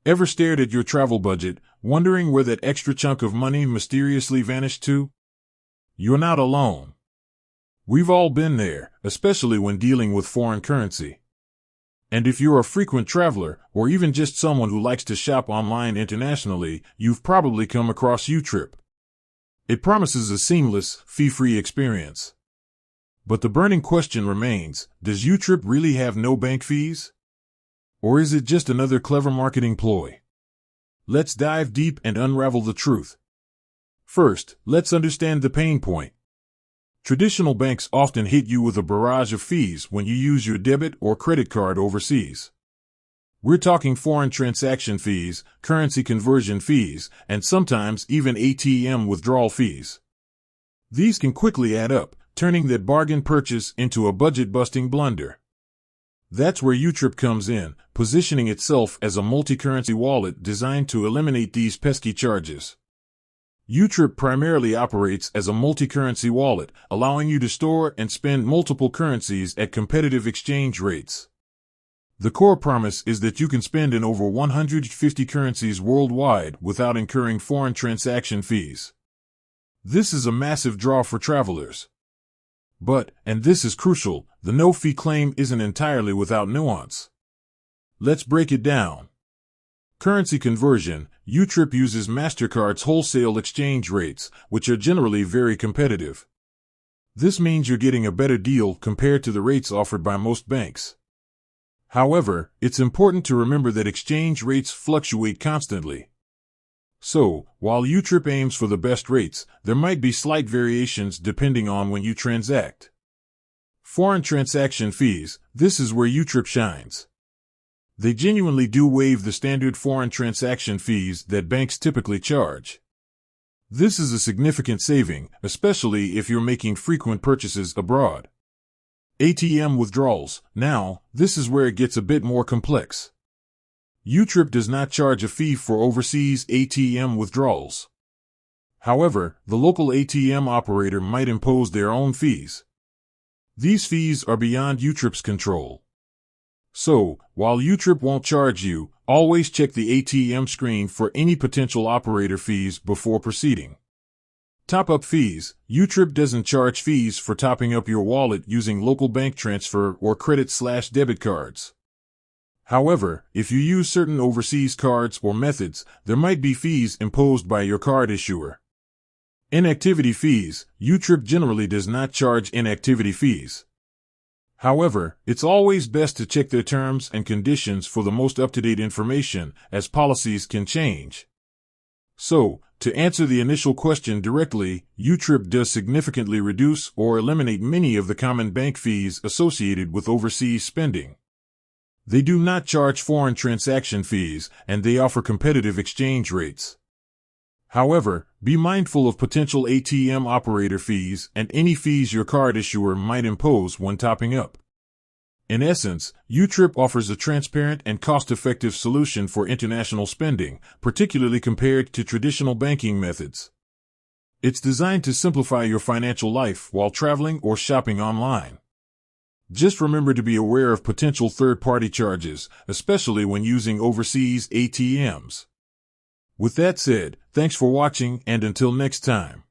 Ever stared at your travel budget, wondering where that extra chunk of money mysteriously vanished to? You're not alone. We've all been there, especially when dealing with foreign currency. And if you're a frequent traveler, or even just someone who likes to shop online internationally, you've probably come across YouTrip. It promises a seamless, fee-free experience. But the burning question remains, does YouTrip really have no bank fees? Or is it just another clever marketing ploy? Let's dive deep and unravel the truth. First, let's understand the pain point. Traditional banks often hit you with a barrage of fees when you use your debit or credit card overseas. We're talking foreign transaction fees, currency conversion fees, and sometimes even ATM withdrawal fees. These can quickly add up, turning that bargain purchase into a budget-busting blunder. That's where YouTrip comes in, positioning itself as a multi-currency wallet designed to eliminate these pesky charges. YouTrip primarily operates as a multi-currency wallet, allowing you to store and spend multiple currencies at competitive exchange rates. The core promise is that you can spend in over 150 currencies worldwide without incurring foreign transaction fees. This is a massive draw for travelers. But, and this is crucial, the no-fee claim isn't entirely without nuance. Let's break it down. Currency conversion. YouTrip uses MasterCard's wholesale exchange rates, which are generally very competitive. This means you're getting a better deal compared to the rates offered by most banks. However, it's important to remember that exchange rates fluctuate constantly. So, while YouTrip aims for the best rates, there might be slight variations depending on when you transact. Foreign transaction fees. This is where YouTrip shines. They genuinely do waive the standard foreign transaction fees that banks typically charge. This is a significant saving, especially if you're making frequent purchases abroad. ATM withdrawals. Now, this is where it gets a bit more complex. YouTrip does not charge a fee for overseas ATM withdrawals. However, the local ATM operator might impose their own fees. These fees are beyond YouTrip's control. So, while YouTrip won't charge you, always check the ATM screen for any potential operator fees before proceeding. Top-up fees. YouTrip doesn't charge fees for topping up your wallet using local bank transfer or credit/debit cards. However, if you use certain overseas cards or methods, there might be fees imposed by your card issuer. Inactivity fees. YouTrip generally does not charge inactivity fees. However, it's always best to check their terms and conditions for the most up-to-date information, as policies can change. So, to answer the initial question directly, YouTrip does significantly reduce or eliminate many of the common bank fees associated with overseas spending. They do not charge foreign transaction fees, and they offer competitive exchange rates. However, be mindful of potential ATM operator fees and any fees your card issuer might impose when topping up. In essence, YouTrip offers a transparent and cost-effective solution for international spending, particularly compared to traditional banking methods. It's designed to simplify your financial life while traveling or shopping online. Just remember to be aware of potential third-party charges, especially when using overseas ATMs. With that said, thanks for watching, and until next time.